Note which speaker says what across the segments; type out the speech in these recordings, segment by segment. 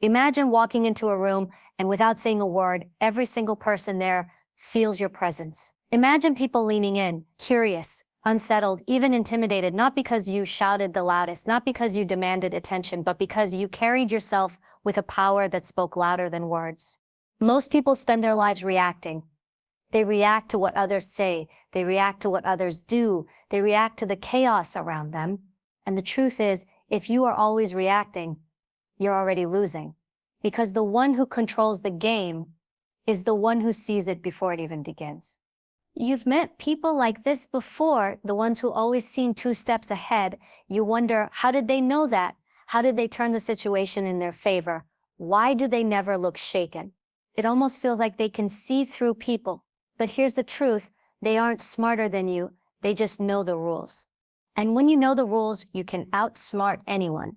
Speaker 1: Imagine walking into a room and without saying a word, every single person there feels your presence. Imagine people leaning in, curious, unsettled, even intimidated, not because you shouted the loudest, not because you demanded attention, but because you carried yourself with a power that spoke louder than words. Most people spend their lives reacting. They react to what others say. They react to what others do. They react to the chaos around them. And the truth is, if you are always reacting, you're already losing. Because the one who controls the game is the one who sees it before it even begins. You've met people like this before, the ones who always seem 2 steps ahead. You wonder, how did they know that? How did they turn the situation in their favor? Why do they never look shaken? It almost feels like they can see through people. But here's the truth, they aren't smarter than you, they just know the rules. And when you know the rules, you can outsmart anyone.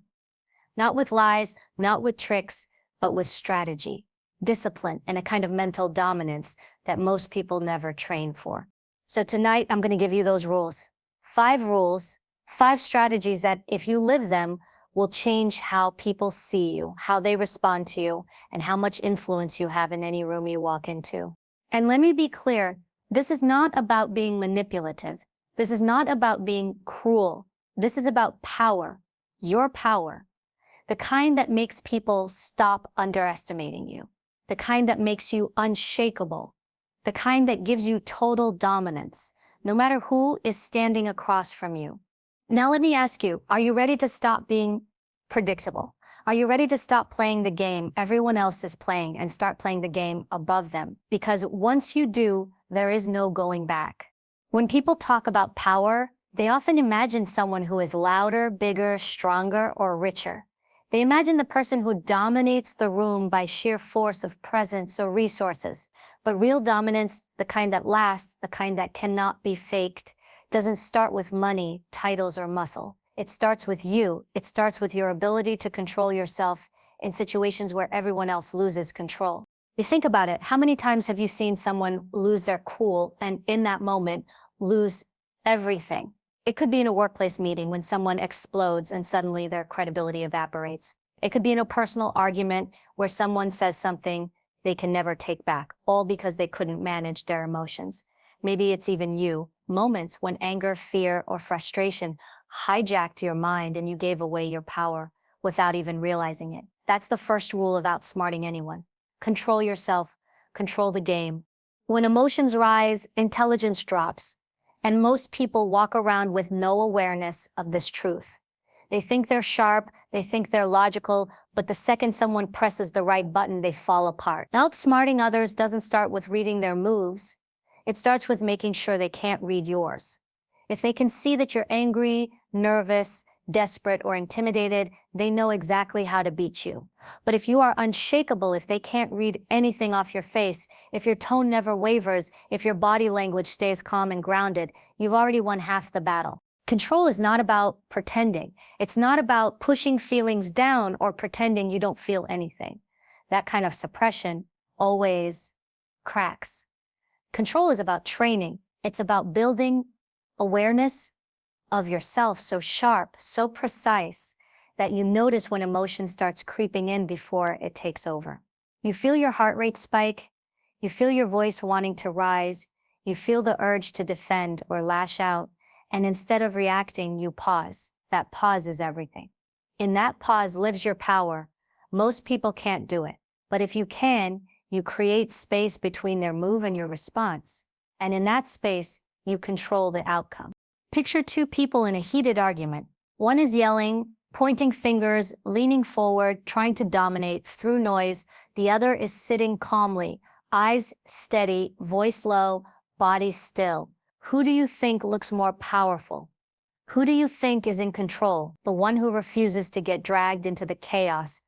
Speaker 1: Not with lies, not with tricks, but with strategy, discipline, and a kind of mental dominance that most people never train for. So tonight, I'm going to give you those rules. 5 rules, 5 strategies that if you live them, will change how people see you, how they respond to you, and how much influence you have in any room you walk into. And let me be clear, this is not about being manipulative. This is not about being cruel. This is about power, your power. The kind that makes people stop underestimating you. The kind that makes you unshakable. The kind that gives you total dominance, no matter who is standing across from you. Now let me ask you, are you ready to stop being predictable? Are you ready to stop playing the game everyone else is playing and start playing the game above them? Because once you do, there is no going back. When people talk about power, they often imagine someone who is louder, bigger, stronger, or richer. They imagine the person who dominates the room by sheer force of presence or resources. But real dominance, the kind that lasts, the kind that cannot be faked, doesn't start with money, titles, or muscle. It starts with you. It starts with your ability to control yourself in situations where everyone else loses control. You think about it, how many times have you seen someone lose their cool and in that moment lose everything? It could be in a workplace meeting when someone explodes and suddenly their credibility evaporates. It could be in a personal argument where someone says something they can never take back, all because they couldn't manage their emotions. Maybe it's even you, moments when anger, fear, or frustration hijacked your mind and you gave away your power without even realizing it. That's the first rule of outsmarting anyone. Control yourself, control the game. When emotions rise, intelligence drops. And most people walk around with no awareness of this truth. They think they're sharp, they think they're logical, but the second someone presses the right button, they fall apart. Outsmarting others doesn't start with reading their moves. It starts with making sure they can't read yours. If they can see that you're angry, nervous, desperate, or intimidated, they know exactly how to beat you. But if you are unshakable, if they can't read anything off your face, if your tone never wavers, if your body language stays calm and grounded, you've already won half the battle. Control is not about pretending. It's not about pushing feelings down or pretending you don't feel anything. That kind of suppression always cracks. Control is about training. It's about building awareness of yourself so sharp, so precise, that you notice when emotion starts creeping in before it takes over. You feel your heart rate spike, you feel your voice wanting to rise, you feel the urge to defend or lash out, and instead of reacting, you pause. That pause is everything. In that pause lives your power. Most people can't do it. But if you can, you create space between their move and your response. And in that space, you control the outcome. Picture 2 people in a heated argument. One is yelling, pointing fingers, leaning forward, trying to dominate through noise. The other is sitting calmly, eyes steady, voice low, body still. Who do you think looks more powerful? Who do you think is in control? The one who refuses to get dragged into the chaos.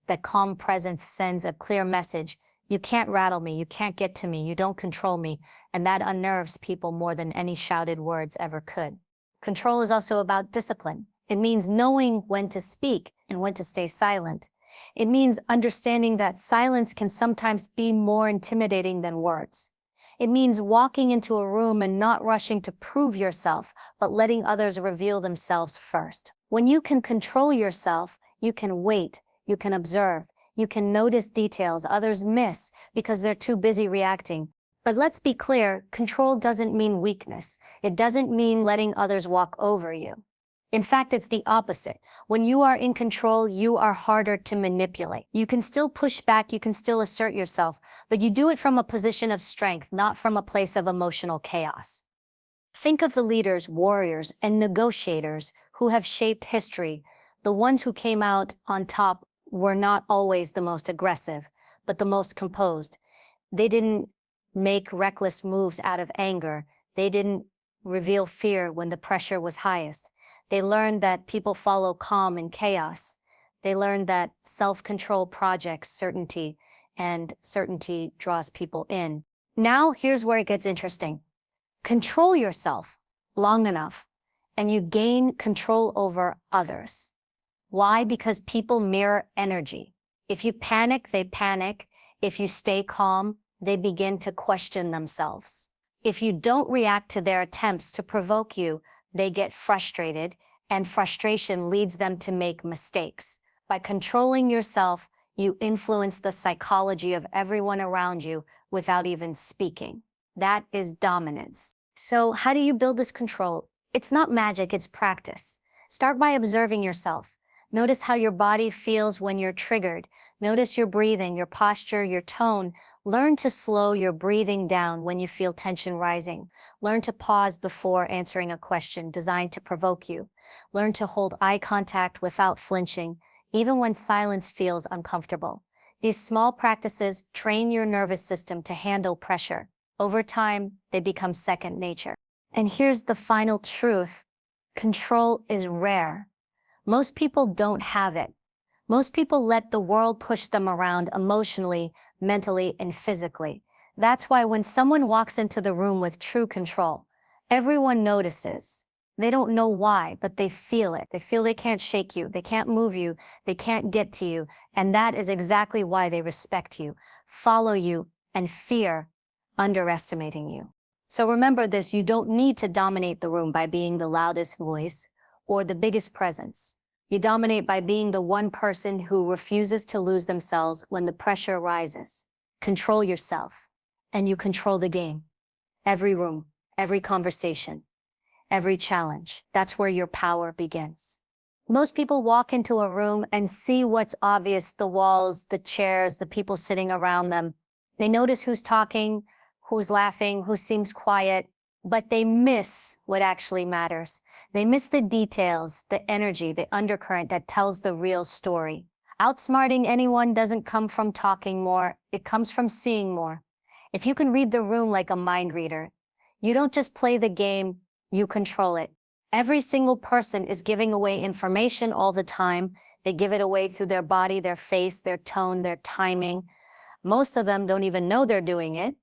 Speaker 1: That calm presence sends a clear message. You can't rattle me, you can't get to me, you don't control me, and that unnerves people more than any shouted words ever could. Control is also about discipline. It means knowing when to speak and when to stay silent. It means understanding that silence can sometimes be more intimidating than words. It means walking into a room and not rushing to prove yourself, but letting others reveal themselves first. When you can control yourself, you can wait, you can observe, You can notice details others miss because they're too busy reacting. But let's be clear, control doesn't mean weakness. It doesn't mean letting others walk over you. In fact, it's the opposite. When you are in control, you are harder to manipulate. You can still push back, you can still assert yourself, but you do it from a position of strength, not from a place of emotional chaos. Think of the leaders, warriors, and negotiators who have shaped history. The ones who came out on top were not always the most aggressive, but the most composed. They didn't make reckless moves out of anger. They didn't reveal fear when the pressure was highest. They learned that people follow calm in chaos. They learned that self-control projects certainty, and certainty draws people in. Now, here's where it gets interesting. Control yourself long enough, and you gain control over others. Why? Because people mirror energy. If you panic, they panic. If you stay calm, they begin to question themselves. If you don't react to their attempts to provoke you, they get frustrated, and frustration leads them to make mistakes. By controlling yourself, you influence the psychology of everyone around you without even speaking. That is dominance. So how do you build this control? It's not magic, it's practice. Start by observing yourself. Notice how your body feels when you're triggered. Notice your breathing, your posture, your tone. Learn to slow your breathing down when you feel tension rising. Learn to pause before answering a question designed to provoke you. Learn to hold eye contact without flinching, even when silence feels uncomfortable. These small practices train your nervous system to handle pressure. Over time, they become second nature. And here's the final truth. Control is rare. Most people don't have it. Most people let the world push them around emotionally, mentally, and physically. That's why when someone walks into the room with true control, everyone notices. They don't know why, but they feel it. They feel they can't shake you, they can't move you, they can't get to you, and that is exactly why they respect you, follow you, and fear underestimating you. So remember this, you don't need to dominate the room by being the loudest voice or the biggest presence. You dominate by being the one person who refuses to lose themselves when the pressure rises. Control yourself, and you control the game. Every room, every conversation, every challenge. That's where your power begins. Most people walk into a room and see what's obvious, the walls, the chairs, the people sitting around them. They notice who's talking, who's laughing, who seems quiet, but they miss what actually matters. They miss the details, the energy, the undercurrent that tells the real story. Outsmarting anyone doesn't come from talking more, it comes from seeing more. If you can read the room like a mind reader, you don't just play the game, you control it. Every single person is giving away information all the time. They give it away through their body, their face, their tone, their timing. Most of them don't even know they're doing it.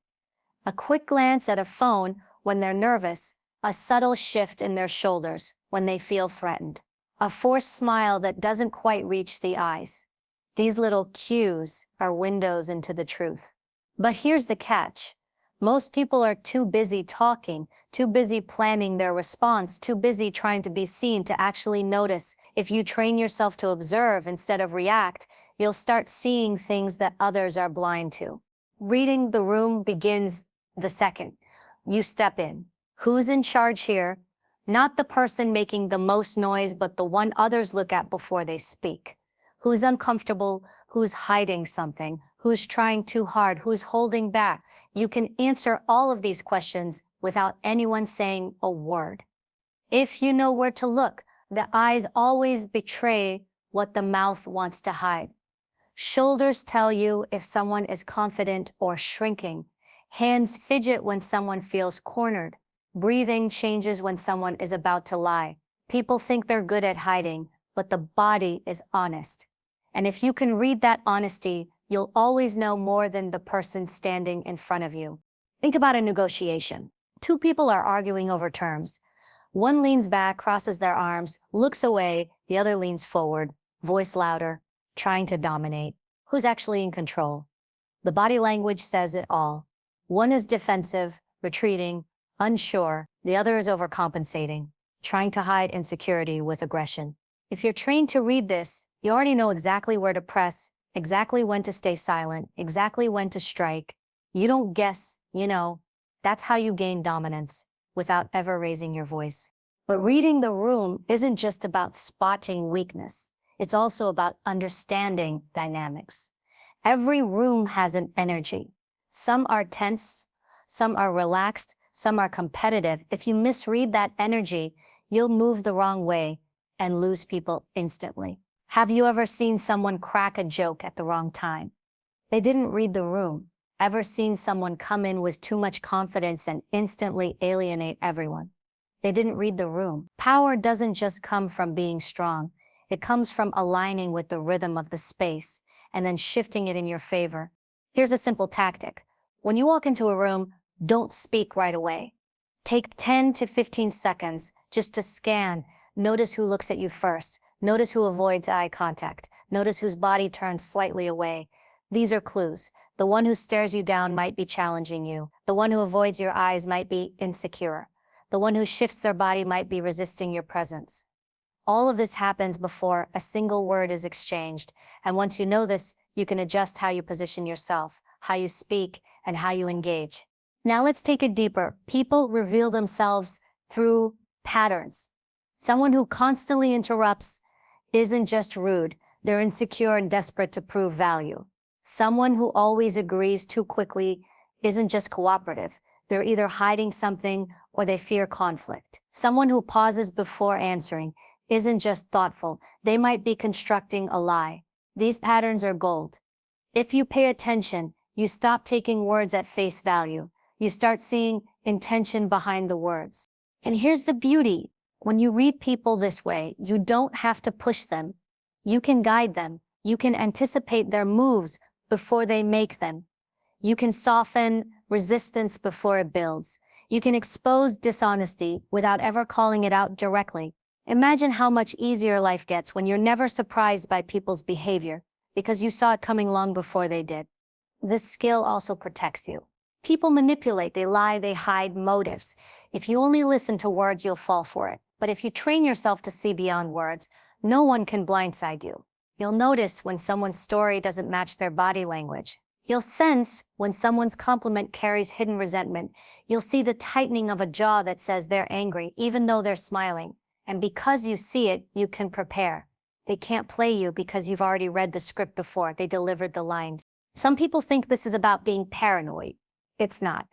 Speaker 1: A quick glance at a phone when they're nervous, a subtle shift in their shoulders when they feel threatened, a forced smile that doesn't quite reach the eyes. These little cues are windows into the truth. But here's the catch. Most people are too busy talking, too busy planning their response, too busy trying to be seen to actually notice. If you train yourself to observe instead of react, you'll start seeing things that others are blind to. Reading the room begins the second you step in. Who's in charge here? Not the person making the most noise, but the one others look at before they speak. Who's uncomfortable? Who's hiding something? Who's trying too hard? Who's holding back? You can answer all of these questions without anyone saying a word. If you know where to look, the eyes always betray what the mouth wants to hide. Shoulders tell you if someone is confident or shrinking. Hands fidget when someone feels cornered. Breathing changes when someone is about to lie. People think they're good at hiding, but the body is honest. And if you can read that honesty, you'll always know more than the person standing in front of you. Think about a negotiation. Two people are arguing over terms. One leans back, crosses their arms, looks away, the other leans forward, voice louder, trying to dominate. Who's actually in control? The body language says it all. One is defensive, retreating, unsure. The other is overcompensating, trying to hide insecurity with aggression. If you're trained to read this, you already know exactly where to press exactly when to stay silent, exactly when to strike. You don't guess, you know. That's how you gain dominance without ever raising your voice. But reading the room isn't just about spotting weakness. It's also about understanding dynamics. Every room has an energy. Some are tense, some are relaxed, some are competitive. If you misread that energy, you'll move the wrong way and lose people instantly. Have you ever seen someone crack a joke at the wrong time? They didn't read the room. Ever seen someone come in with too much confidence and instantly alienate everyone? They didn't read the room. Power doesn't just come from being strong. It comes from aligning with the rhythm of the space and then shifting it in your favor. Here's a simple tactic. When you walk into a room, don't speak right away. Take 10 to 15 seconds just to scan. Notice who looks at you first. Notice who avoids eye contact. Notice whose body turns slightly away. These are clues. The one who stares you down might be challenging you. The one who avoids your eyes might be insecure. The one who shifts their body might be resisting your presence. All of this happens before a single word is exchanged. And once you know this, you can adjust how you position yourself, how you speak, and how you engage. Now let's take it deeper. People reveal themselves through patterns. Someone who constantly interrupts isn't just rude, they're insecure and desperate to prove value. Someone who always agrees too quickly isn't just cooperative, they're either hiding something or they fear conflict. Someone who pauses before answering isn't just thoughtful, they might be constructing a lie. These patterns are gold. If you pay attention, you stop taking words at face value. You start seeing intention behind the words. And here's the beauty. When you read people this way, you don't have to push them. You can guide them. You can anticipate their moves before they make them. You can soften resistance before it builds. You can expose dishonesty without ever calling it out directly. Imagine how much easier life gets when you're never surprised by people's behavior, because you saw it coming long before they did. This skill also protects you. People manipulate, they lie, they hide motives. If you only listen to words, you'll fall for it. But if you train yourself to see beyond words, no one can blindside you. You'll notice when someone's story doesn't match their body language. You'll sense when someone's compliment carries hidden resentment. You'll see the tightening of a jaw that says they're angry, even though they're smiling. And because you see it, you can prepare. They can't play you because you've already read the script before they delivered the lines. Some people think this is about being paranoid. It's not.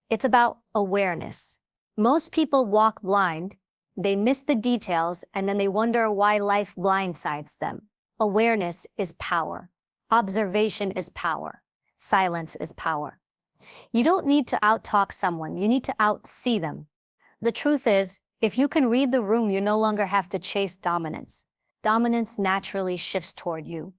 Speaker 1: It's about awareness. Most people walk blind, they miss the details, and then they wonder why life blindsides them. Awareness is power. Observation is power. Silence is power. You don't need to out-talk someone, you need to out-see them. The truth is, if you can read the room, you no longer have to chase dominance. Dominance naturally shifts toward you,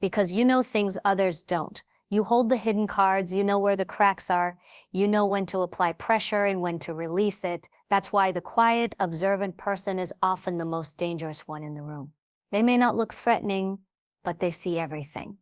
Speaker 1: because you know things others don't. You hold the hidden cards, you know where the cracks are, you know when to apply pressure and when to release it. That's why the quiet, observant person is often the most dangerous one in the room. They may not look threatening, but they see everything.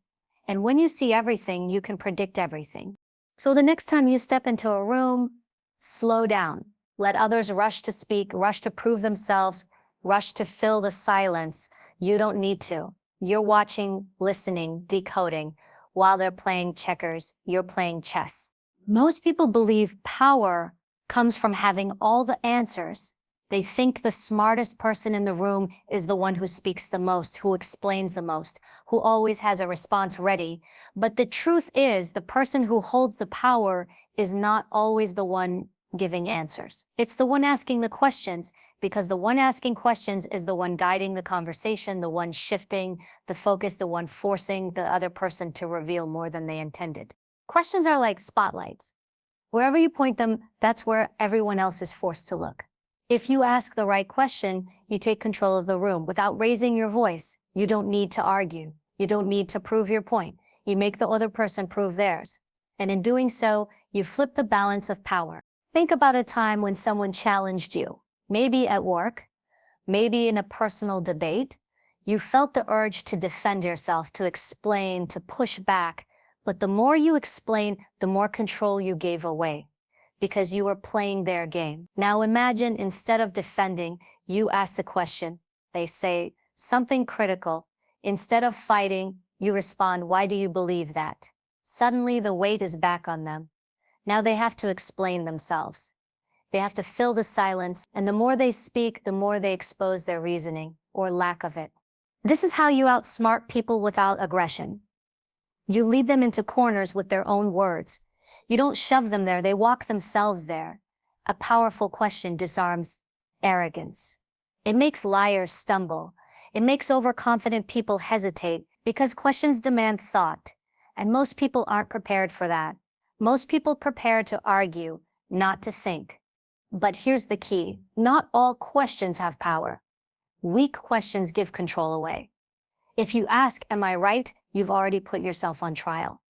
Speaker 1: And when you see everything, you can predict everything. So the next time you step into a room, slow down. Let others rush to speak, rush to prove themselves, rush to fill the silence. You don't need to. You're watching, listening, decoding. While they're playing checkers, you're playing chess. Most people believe power comes from having all the answers. They think the smartest person in the room is the one who speaks the most, who explains the most, who always has a response ready. But the truth is, the person who holds the power is not always the one giving answers. It's the one asking the questions, because the one asking questions is the one guiding the conversation, the one shifting the focus, the one forcing the other person to reveal more than they intended. Questions are like spotlights. Wherever you point them, that's where everyone else is forced to look. If you ask the right question, you take control of the room without raising your voice. You don't need to argue. You don't need to prove your point. You make the other person prove theirs. And in doing so, you flip the balance of power. Think about a time when someone challenged you, maybe at work, maybe in a personal debate. You felt the urge to defend yourself, to explain, to push back. But the more you explain, the more control you gave away, because you were playing their game. Now imagine, instead of defending, you ask a question. They say something critical. Instead of fighting, You respond, "Why do you believe that?" Suddenly, the weight is back on them. Now they have to explain themselves. They have to fill the silence, and the more they speak, the more they expose their reasoning, or lack of it. This is how you outsmart people without aggression. You lead them into corners with their own words. You don't shove them there, they walk themselves there. A powerful question disarms arrogance. It makes liars stumble. It makes overconfident people hesitate because questions demand thought, and most people aren't prepared for that. Most people prepare to argue, not to think. But here's the key. Not all questions have power. Weak questions give control away. If you ask, "Am I right?" you've already put yourself on trial.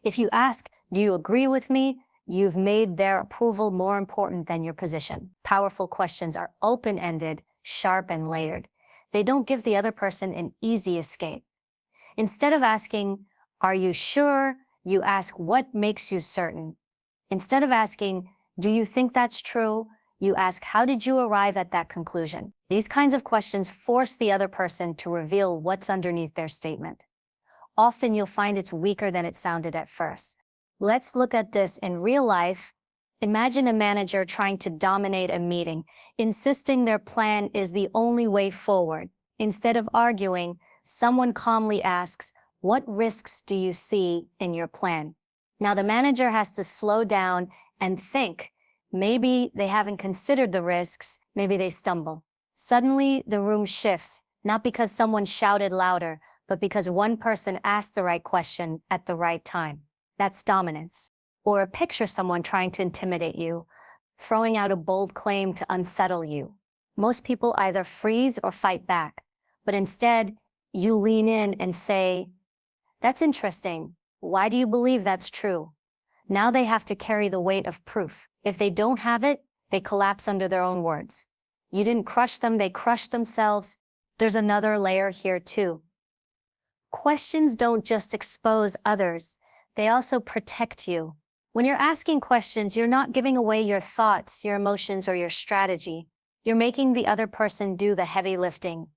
Speaker 1: If you ask, "Do you agree with me?" you've made their approval more important than your position. Powerful questions are open-ended, sharp, and layered. They don't give the other person an easy escape. Instead of asking, "Are you sure?" you ask, "What makes you certain?" Instead of asking, "Do you think that's true?" you ask, "How did you arrive at that conclusion?" These kinds of questions force the other person to reveal what's underneath their statement. Often you'll find it's weaker than it sounded at first. Let's look at this in real life. Imagine a manager trying to dominate a meeting, insisting their plan is the only way forward. Instead of arguing, someone calmly asks, "What risks do you see in your plan?" Now the manager has to slow down and think. Maybe they haven't considered the risks, maybe they stumble. Suddenly, the room shifts, not because someone shouted louder, but because one person asked the right question at the right time. That's dominance. Or picture someone trying to intimidate you, throwing out a bold claim to unsettle you. Most people either freeze or fight back, but instead, you lean in and say, "That's interesting. Why do you believe that's true?" Now they have to carry the weight of proof. If they don't have it, they collapse under their own words. You didn't crush them, they crushed themselves. There's another layer here too. Questions don't just expose others, they also protect you. When you're asking questions, you're not giving away your thoughts, your emotions, or your strategy. You're making the other person do the heavy lifting,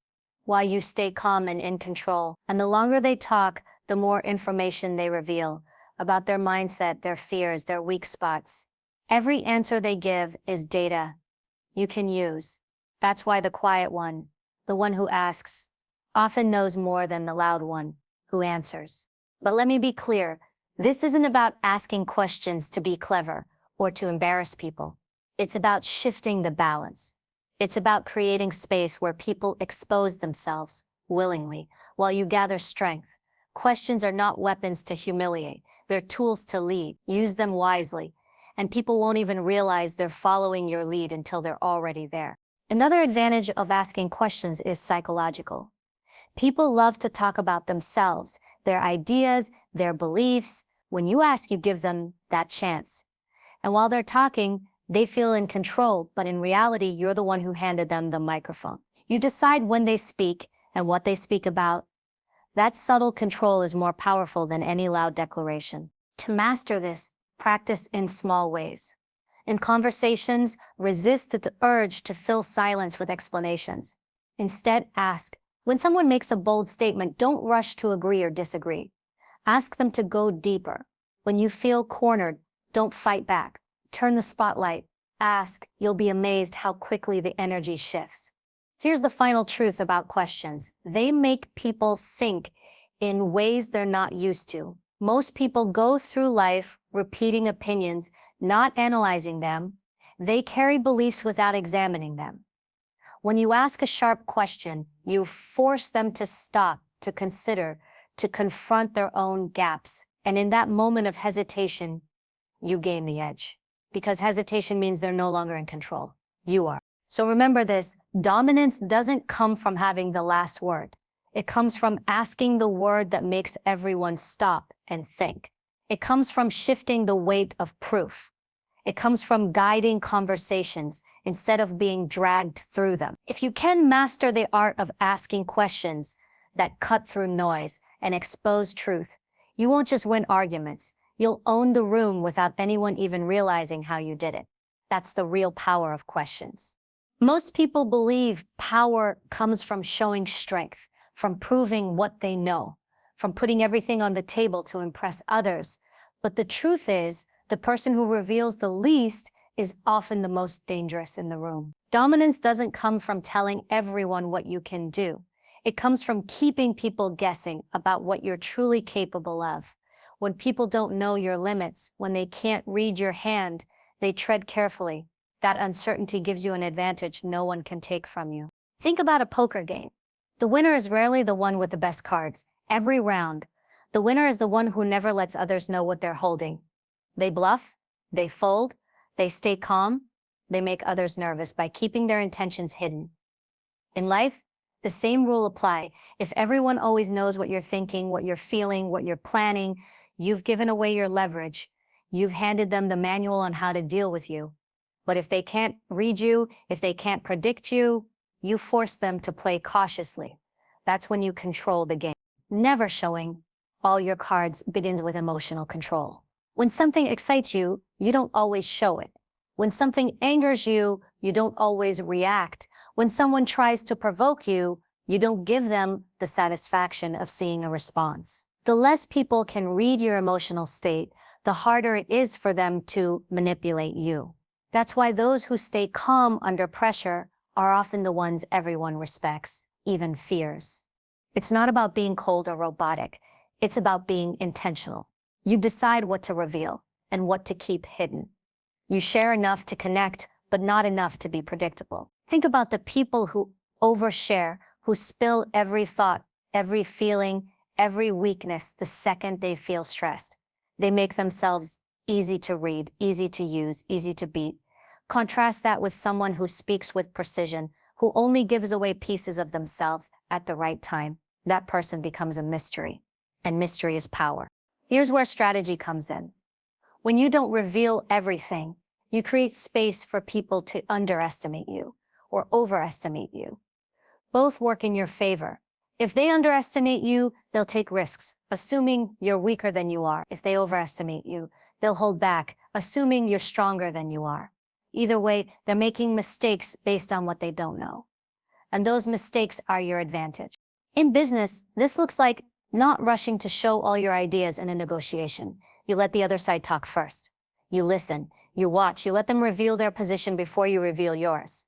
Speaker 1: while you stay calm and in control. And the longer they talk, the more information they reveal about their mindset, their fears, their weak spots. Every answer they give is data you can use. That's why the quiet one, the one who asks, often knows more than the loud one who answers. But let me be clear, this isn't about asking questions to be clever or to embarrass people. It's about shifting the balance. It's about creating space where people expose themselves willingly while you gather strength. Questions are not weapons to humiliate. They're tools to lead. Use them wisely, and people won't even realize they're following your lead until they're already there. Another advantage of asking questions is psychological. People love to talk about themselves, their ideas, their beliefs. When you ask, you give them that chance. And while they're talking, they feel in control, but in reality, you're the one who handed them the microphone. You decide when they speak and what they speak about. That subtle control is more powerful than any loud declaration. To master this, practice in small ways. In conversations, resist the urge to fill silence with explanations. Instead, ask. When someone makes a bold statement, don't rush to agree or disagree. Ask them to go deeper. When you feel cornered, don't fight back. Turn the spotlight. Ask. You'll be amazed how quickly the energy shifts. Here's the final truth about questions. They make people think in ways they're not used to. Most people go through life repeating opinions, not analyzing them. They carry beliefs without examining them. When you ask a sharp question, you force them to stop, to consider, to confront their own gaps. And in that moment of hesitation, you gain the edge. Because hesitation means they're no longer in control. You are. So remember this, dominance doesn't come from having the last word. It comes from asking the word that makes everyone stop and think. It comes from shifting the weight of proof. It comes from guiding conversations instead of being dragged through them. If you can master the art of asking questions that cut through noise and expose truth, you won't just win arguments. You'll own the room without anyone even realizing how you did it. That's the real power of questions. Most people believe power comes from showing strength, from proving what they know, from putting everything on the table to impress others. But the truth is, the person who reveals the least is often the most dangerous in the room. Dominance doesn't come from telling everyone what you can do. It comes from keeping people guessing about what you're truly capable of. When people don't know your limits, when they can't read your hand, they tread carefully. That uncertainty gives you an advantage no one can take from you. Think about a poker game. The winner is rarely the one with the best cards. Every round, the winner is the one who never lets others know what they're holding. They bluff, they fold, they stay calm, they make others nervous by keeping their intentions hidden. In life, the same rule applies. If everyone always knows what you're thinking, what you're feeling, what you're planning, you've given away your leverage. You've handed them the manual on how to deal with you. But if they can't read you, if they can't predict you, you force them to play cautiously. That's when you control the game. Never showing all your cards begins with emotional control. When something excites you, you don't always show it. When something angers you, you don't always react. When someone tries to provoke you, you don't give them the satisfaction of seeing a response. The less people can read your emotional state, the harder it is for them to manipulate you. That's why those who stay calm under pressure are often the ones everyone respects, even fears. It's not about being cold or robotic. It's about being intentional. You decide what to reveal and what to keep hidden. You share enough to connect, but not enough to be predictable. Think about the people who overshare, who spill every thought, every feeling, every weakness the second they feel stressed. They make themselves easy to read, easy to use, easy to beat. Contrast that with someone who speaks with precision, who only gives away pieces of themselves at the right time. That person becomes a mystery, and mystery is power. Here's where strategy comes in. When you don't reveal everything, you create space for people to underestimate you or overestimate you. Both work in your favor. If they underestimate you, they'll take risks, assuming you're weaker than you are. If they overestimate you, they'll hold back, assuming you're stronger than you are. Either way, they're making mistakes based on what they don't know. And those mistakes are your advantage. In business, this looks like not rushing to show all your ideas in a negotiation. You let the other side talk first. You listen, you watch, you let them reveal their position before you reveal yours.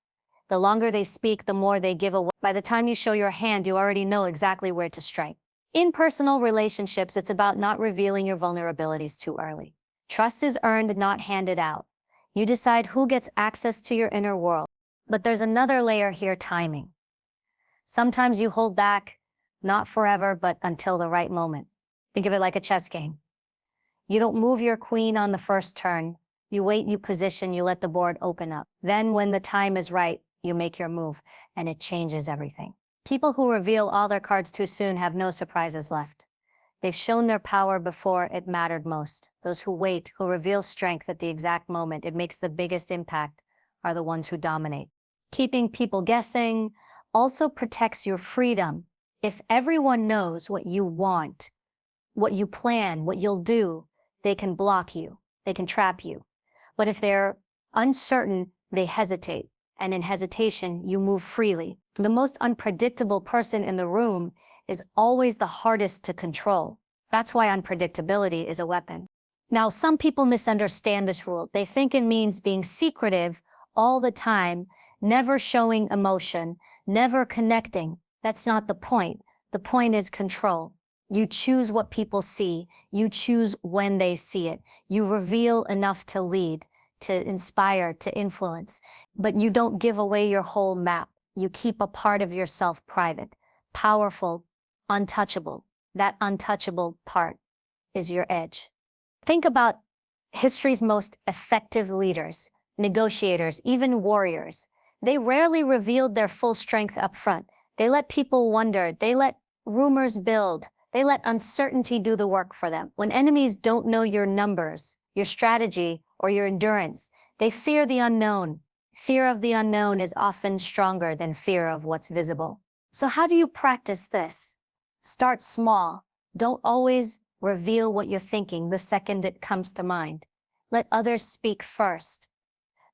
Speaker 1: The longer they speak, the more they give away. By the time you show your hand, you already know exactly where to strike. In personal relationships, it's about not revealing your vulnerabilities too early. Trust is earned, not handed out. You decide who gets access to your inner world. But there's another layer here, timing. Sometimes you hold back, not forever, but until the right moment. Think of it like a chess game. You don't move your queen on the first turn. You wait, you position, you let the board open up. Then when the time is right, you make your move, and it changes everything. People who reveal all their cards too soon have no surprises left. They've shown their power before it mattered most. Those who wait, who reveal strength at the exact moment it makes the biggest impact, are the ones who dominate. Keeping people guessing also protects your freedom. If everyone knows what you want, what you plan, what you'll do, they can block you, they can trap you. But if they're uncertain, they hesitate. And in hesitation, you move freely. The most unpredictable person in the room is always the hardest to control. That's why unpredictability is a weapon. Now, some people misunderstand this rule. They think it means being secretive all the time, never showing emotion, never connecting. That's not the point. The point is control. You choose what people see. You choose when they see it. You reveal enough to lead, to inspire, to influence. But you don't give away your whole map. You keep a part of yourself private, powerful, untouchable. That untouchable part is your edge. Think about history's most effective leaders, negotiators, even warriors. They rarely revealed their full strength up front. They let people wonder. They let rumors build. They let uncertainty do the work for them. When enemies don't know your numbers, your strategy, or your endurance, they fear the unknown. Fear of the unknown is often stronger than fear of what's visible. So how do you practice this? Start small. Don't always reveal what you're thinking the second it comes to mind. Let others speak first.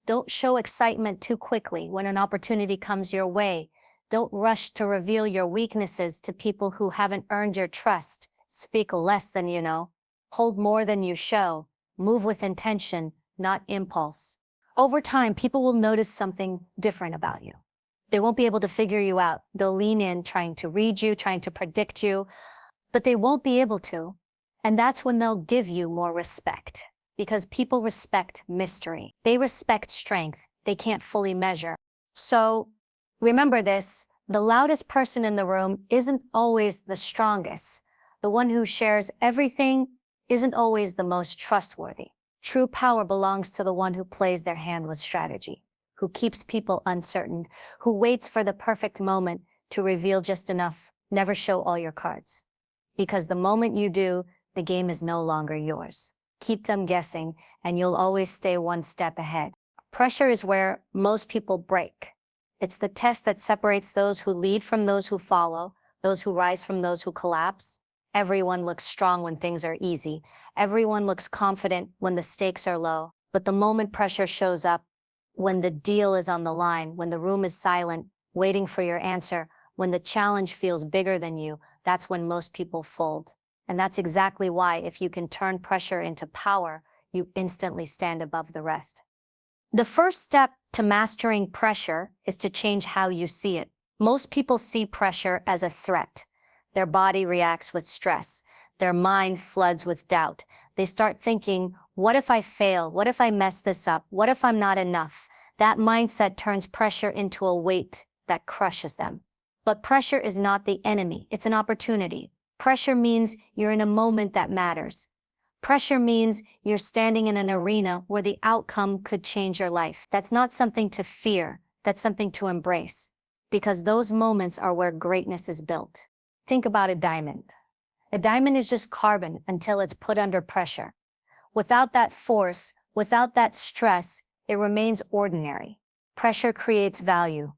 Speaker 1: Don't show excitement too quickly when an opportunity comes your way. Don't rush to reveal your weaknesses to people who haven't earned your trust. Speak less than you know. Hold more than you show. Move with intention, not impulse. Over time, people will notice something different about you. They won't be able to figure you out. They'll lean in, trying to read you, trying to predict you, but they won't be able to. And that's when they'll give you more respect, because people respect mystery. They respect strength they can't fully measure. So remember this, the loudest person in the room isn't always the strongest. The one who shares everything isn't always the most trustworthy. True power belongs to the one who plays their hand with strategy, who keeps people uncertain, who waits for the perfect moment to reveal just enough, never show all your cards. Because the moment you do, the game is no longer yours. Keep them guessing, and you'll always stay one step ahead. Pressure is where most people break. It's the test that separates those who lead from those who follow, those who rise from those who collapse. Everyone looks strong when things are easy. Everyone looks confident when the stakes are low. But the moment pressure shows up, when the deal is on the line, when the room is silent, waiting for your answer, when the challenge feels bigger than you, that's when most people fold. And that's exactly why, if you can turn pressure into power, you instantly stand above the rest. The first step to mastering pressure is to change how you see it. Most people see pressure as a threat. Their body reacts with stress. Their mind floods with doubt. They start thinking, what if I fail? What if I mess this up? What if I'm not enough? That mindset turns pressure into a weight that crushes them. But pressure is not the enemy. It's an opportunity. Pressure means you're in a moment that matters. Pressure means you're standing in an arena where the outcome could change your life. That's not something to fear. That's something to embrace. Because those moments are where greatness is built. Think about a diamond. A diamond is just carbon until it's put under pressure. Without that force, without that stress, it remains ordinary. Pressure creates value.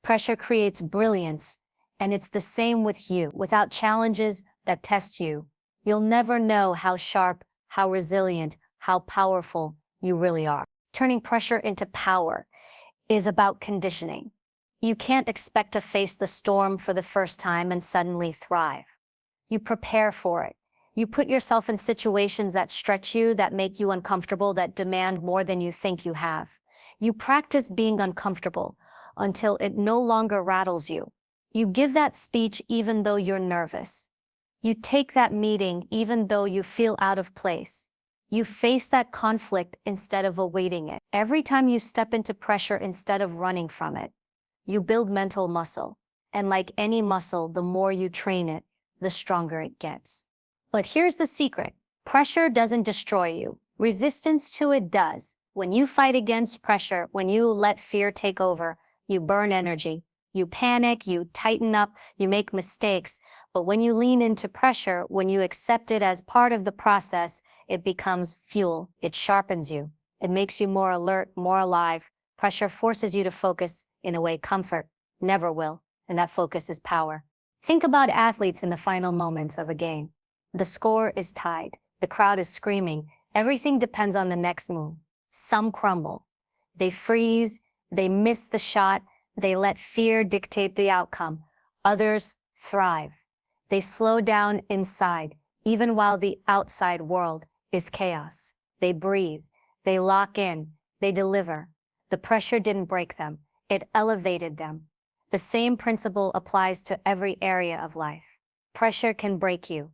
Speaker 1: Pressure creates brilliance. And it's the same with you. Without challenges that test you, you'll never know how sharp, how resilient, how powerful you really are. Turning pressure into power is about conditioning. You can't expect to face the storm for the first time and suddenly thrive. You prepare for it. You put yourself in situations that stretch you, that make you uncomfortable, that demand more than you think you have. You practice being uncomfortable until it no longer rattles you. You give that speech even though you're nervous. You take that meeting even though you feel out of place. You face that conflict instead of awaiting it. Every time you step into pressure instead of running from it, you build mental muscle. And like any muscle, the more you train it, the stronger it gets. But here's the secret. Pressure doesn't destroy you. Resistance to it does. When you fight against pressure, when you let fear take over, you burn energy. You panic, you tighten up, you make mistakes. But when you lean into pressure, when you accept it as part of the process, it becomes fuel. It sharpens you. It makes you more alert, more alive. Pressure forces you to focus in a way comfort never will, and that focus is power. Think about athletes in the final moments of a game. The score is tied. The crowd is screaming. Everything depends on the next move. Some crumble. They freeze. They miss the shot. They let fear dictate the outcome. Others thrive. They slow down inside, even while the outside world is chaos. They breathe. They lock in. They deliver. The pressure didn't break them. It elevated them. The same principle applies to every area of life. Pressure can break you,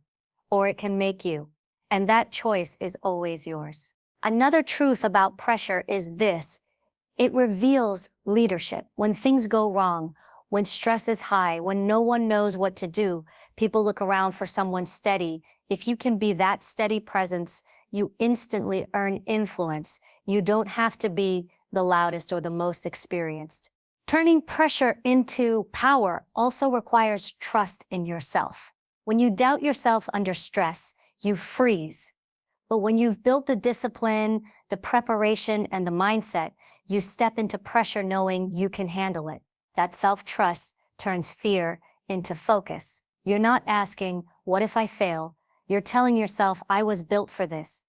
Speaker 1: or it can make you, and that choice is always yours. Another truth about pressure is this. It reveals leadership. When things go wrong, when stress is high, when no one knows what to do, people look around for someone steady. If you can be that steady presence, you instantly earn influence. You don't have to be the loudest or the most experienced. Turning pressure into power also requires trust in yourself. When you doubt yourself under stress, you freeze. But when you've built the discipline, the preparation, and the mindset, you step into pressure knowing you can handle it. That self-trust turns fear into focus. You're not asking, what if I fail? You're telling yourself, I was built for this.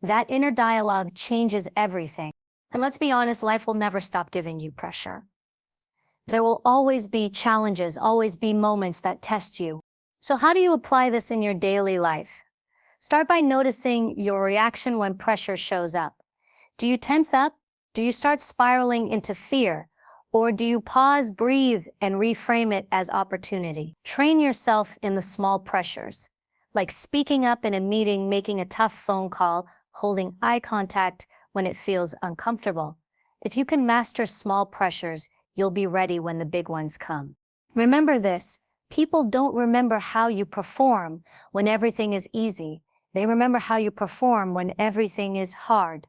Speaker 1: That inner dialogue changes everything. And let's be honest, life will never stop giving you pressure. There will always be challenges, always be moments that test you. So how do you apply this in your daily life? Start by noticing your reaction when pressure shows up. Do you tense up? Do you start spiraling into fear? Or do you pause, breathe, and reframe it as opportunity? Train yourself in the small pressures, like speaking up in a meeting, making a tough phone call, holding eye contact when it feels uncomfortable. If you can master small pressures, you'll be ready when the big ones come. Remember this, people don't remember how you perform when everything is easy. They remember how you perform when everything is hard.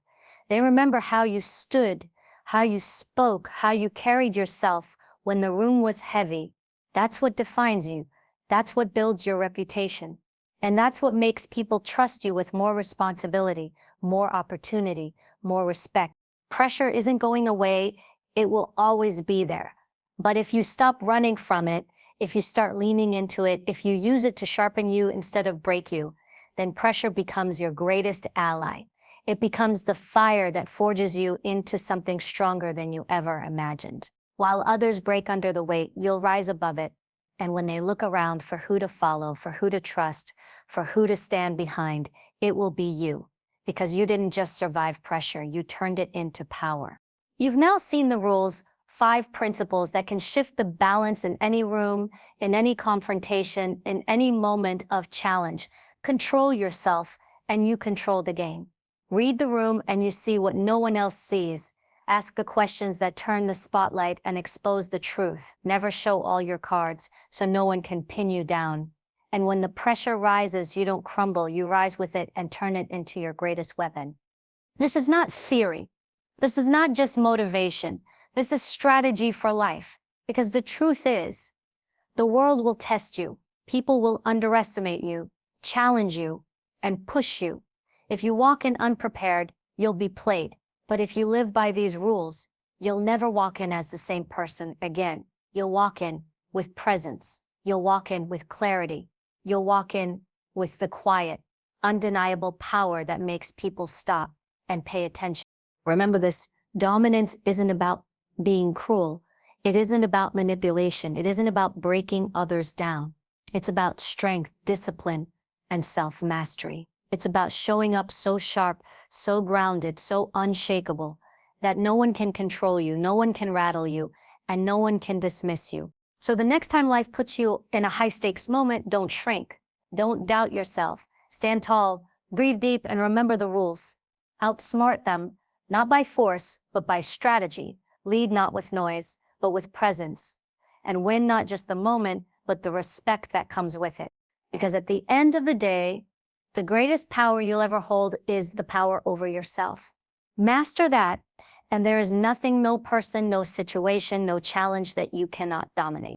Speaker 1: They remember how you stood, how you spoke, how you carried yourself when the room was heavy. That's what defines you. That's what builds your reputation. And that's what makes people trust you with more responsibility, more opportunity, more respect. Pressure isn't going away. It will always be there. But if you stop running from it, if you start leaning into it, if you use it to sharpen you instead of break you, then pressure becomes your greatest ally. It becomes the fire that forges you into something stronger than you ever imagined. While others break under the weight, you'll rise above it. And when they look around for who to follow, for who to trust, for who to stand behind, it will be you. Because you didn't just survive pressure, you turned it into power. You've now seen the rules, 5 principles that can shift the balance in any room, in any confrontation, in any moment of challenge. Control yourself, and you control the game. Read the room and you see what no one else sees. Ask the questions that turn the spotlight and expose the truth. Never show all your cards so no one can pin you down. And when the pressure rises, you don't crumble, you rise with it and turn it into your greatest weapon. This is not theory. This is not just motivation. This is strategy for life. Because the truth is, the world will test you. People will underestimate you, challenge you, and push you. If you walk in unprepared, you'll be played. But if you live by these rules, you'll never walk in as the same person again. You'll walk in with presence. You'll walk in with clarity. You'll walk in with the quiet, undeniable power that makes people stop and pay attention. Remember this, dominance isn't about being cruel. It isn't about manipulation. It isn't about breaking others down. It's about strength, discipline, and self-mastery. It's about showing up so sharp, so grounded, so unshakable, that no one can control you, no one can rattle you, and no one can dismiss you. So the next time life puts you in a high-stakes moment, don't shrink. Don't doubt yourself. Stand tall, breathe deep, and remember the rules. Outsmart them, not by force, but by strategy. Lead not with noise, but with presence. And win not just the moment, but the respect that comes with it. Because at the end of the day, the greatest power you'll ever hold is the power over yourself. Master that, and there is nothing, no person, no situation, no challenge that you cannot dominate.